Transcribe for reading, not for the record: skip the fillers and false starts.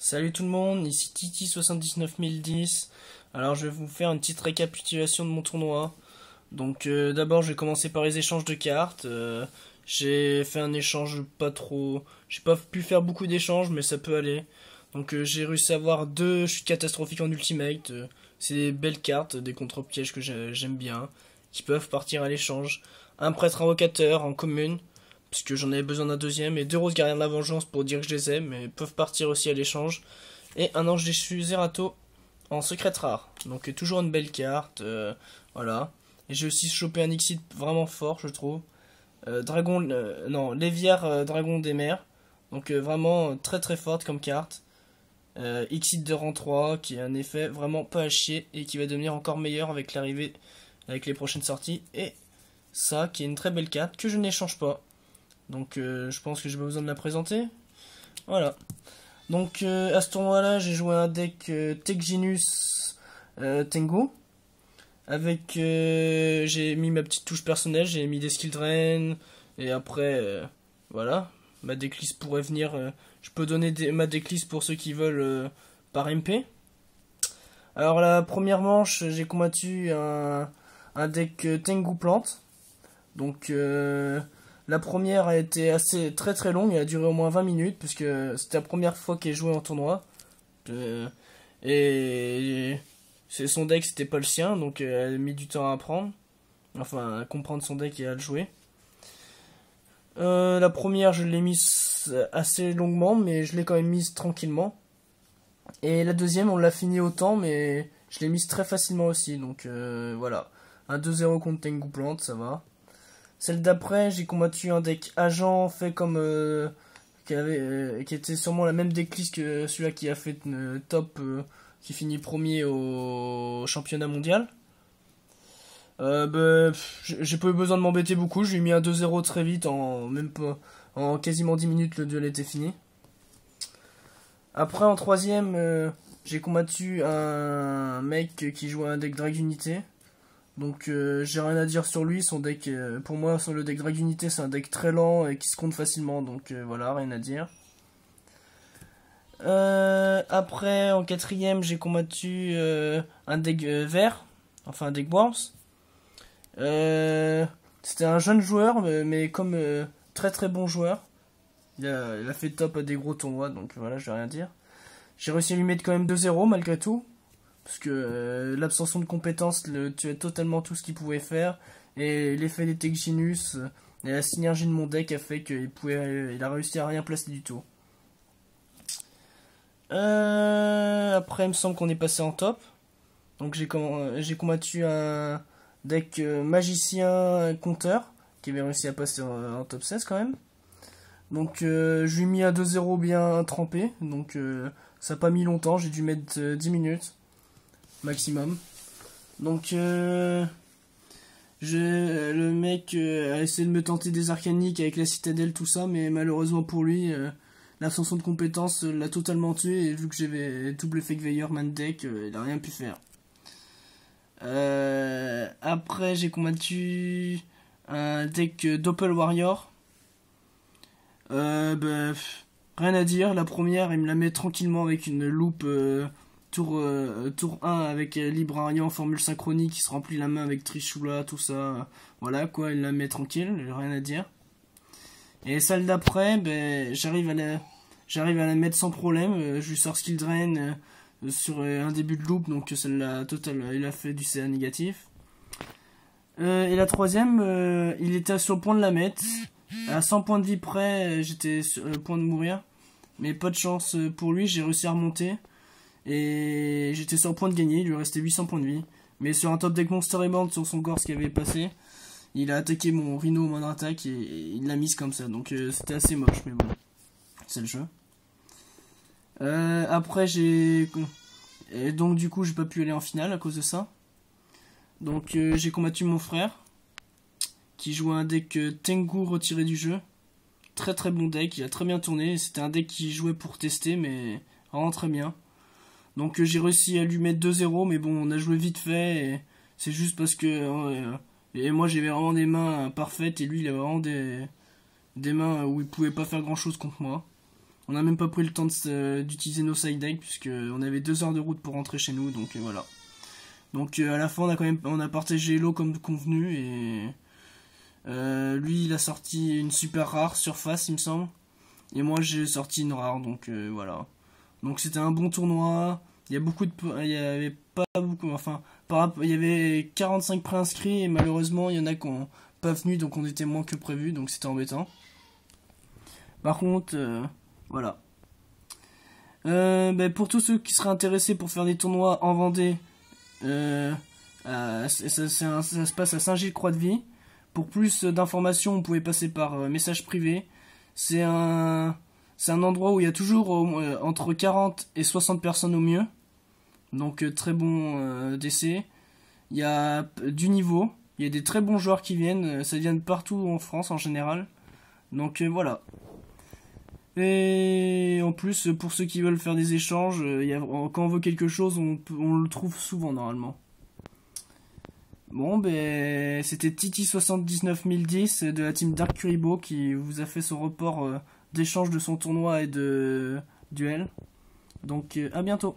Salut tout le monde, ici Titi79010. Alors je vais vous faire une petite récapitulation de mon tournoi. Donc d'abord je vais commencer par les échanges de cartes. J'ai fait un échange pas trop... J'ai pas pu faire beaucoup d'échanges mais ça peut aller. Donc j'ai réussi à avoir deux chutes catastrophiques en ultimate. C'est des belles cartes, des contre-pièges que j'aime bien, qui peuvent partir à l'échange. Un prêtre invocateur en commune, puisque j'en avais besoin d'un deuxième, et deux roses gardiens de la vengeance pour dire que je les aime, mais peuvent partir aussi à l'échange. Et un ange déchu Zerato en secrète rare. Donc toujours une belle carte, voilà. Et j'ai aussi chopé un Exit vraiment fort, je trouve. Non, Lévière Dragon des mers. Donc vraiment très très forte comme carte. Exit de rang 3, qui a un effet vraiment pas à chier, et qui va devenir encore meilleur avec l'arrivée, avec les prochaines sorties. Et ça, qui est une très belle carte, que je n'échange pas. Donc je pense que j'ai pas besoin de la présenter. Voilà. Donc à ce tournoi-là, j'ai joué un deck Techginus Tengu. Avec j'ai mis ma petite touche personnelle, j'ai mis des skill drain. Et après, voilà. Ma decklist pourrait venir. Je peux donner ma decklist pour ceux qui veulent par MP. Alors la première manche, j'ai combattu un deck Tengu Plante. Donc la première a été assez très très longue, elle a duré au moins 20 minutes puisque c'était la première fois qu'elle jouait en tournoi. Et c'est son deck, c'était pas le sien, donc elle a mis du temps à apprendre, enfin à comprendre son deck et à le jouer. La première, je l'ai mise assez longuement, mais je l'ai quand même mise tranquillement. Et la deuxième, on l'a fini autant, mais je l'ai mise très facilement aussi, donc voilà. Un 2-0 contre Tengu Plante, ça va. Celle d'après, j'ai combattu un deck agent fait comme qui était sûrement la même decklist que celui-là qui a fait top, qui finit premier au championnat mondial. J'ai pas eu besoin de m'embêter beaucoup, je lui ai mis un 2-0 très vite, en même pas, en quasiment 10 minutes le duel était fini. Après en troisième, j'ai combattu un mec qui jouait un deck Dragunité. Donc j'ai rien à dire sur lui, son deck, pour moi sur le deck Dragunité c'est un deck très lent et qui se compte facilement, donc voilà, rien à dire. Après en quatrième j'ai combattu un deck vert, enfin un deck Worms. C'était un jeune joueur, mais comme très très bon joueur. Il a fait top à des gros tournois, donc voilà, je vais rien dire. J'ai réussi à lui mettre quand même 2-0 malgré tout. Parce que l'absorption de compétences le tuait totalement tout ce qu'il pouvait faire. Et l'effet des Techginus et la synergie de mon deck a fait il a réussi à rien placer du tout. Après, il me semble qu'on est passé en top. Donc j'ai combattu un deck magicien compteur qui avait réussi à passer en top 16 quand même. Donc je lui ai mis un 2-0 bien trempé. Donc ça n'a pas mis longtemps, j'ai dû mettre 10 minutes maximum. Donc le mec a essayé de me tenter des arcaniques avec la citadelle, tout ça, mais malheureusement pour lui, l'absorption de compétences l'a totalement tué, et vu que j'avais double fake Veilleur man deck, il a rien pu faire. Après j'ai combattu un deck Doppel Warrior. Rien à dire, la première il me la met tranquillement avec une loupe tour 1 avec Librarian, formule synchronique qui se remplit la main avec Trishula, tout ça. Voilà quoi, il la met tranquille, rien à dire. Et celle d'après, j'arrive à la mettre sans problème. Je lui sors Skill Drain sur un début de loop, donc celle-là, total, il a fait du CA négatif. Et la troisième, il était sur le point de la mettre. À 100 points de vie près, j'étais sur le point de mourir. Mais pas de chance pour lui, j'ai réussi à remonter. Et j'étais sur le point de gagner, il lui restait 800 points de vie. Mais sur un top deck Monster Reborn sur son Gorse qui avait passé, il a attaqué mon Rhino au moindre attaque et il l'a mise comme ça. Donc c'était assez moche, mais bon, c'est le jeu. Après et donc du coup j'ai pas pu aller en finale à cause de ça. Donc j'ai combattu mon frère qui jouait un deck Tengu retiré du jeu. Très très bon deck, il a très bien tourné. C'était un deck qui jouait pour tester, mais vraiment très bien. Donc j'ai réussi à lui mettre 2-0, mais bon, on a joué vite fait, et c'est juste parce que et moi j'avais vraiment des mains parfaites, et lui il avait vraiment des mains où il pouvait pas faire grand chose contre moi. On n'a même pas pris le temps d'utiliser nos side decks puisque on avait 2 heures de route pour rentrer chez nous, donc voilà. Donc à la fin on a partagé l'eau comme convenu et lui il a sorti une super rare surface il me semble et moi j'ai sorti une rare, donc voilà. Donc c'était un bon tournoi. Il y a beaucoup de, il y avait pas beaucoup, enfin il y avait 45 préinscrits et malheureusement il y en a qui n'ont pas venu, donc on était moins que prévu, donc c'était embêtant. Par contre voilà. Pour tous ceux qui seraient intéressés pour faire des tournois en Vendée, ça se passe à Saint-Gilles-Croix-de-Vie. Pour plus d'informations, vous pouvez passer par message privé. C'est un endroit où il y a toujours entre 40 et 60 personnes au mieux. Donc très bon DC. Il y a du niveau. Il y a des très bons joueurs qui viennent. Ça vient de partout en France en général. Donc voilà. Et en plus, pour ceux qui veulent faire des échanges, quand on veut quelque chose, on le trouve souvent normalement. Bon, c'était Titi79010 de la team Dark Kuribo qui vous a fait son report d'échange de son tournoi et de duel. Donc, à bientôt.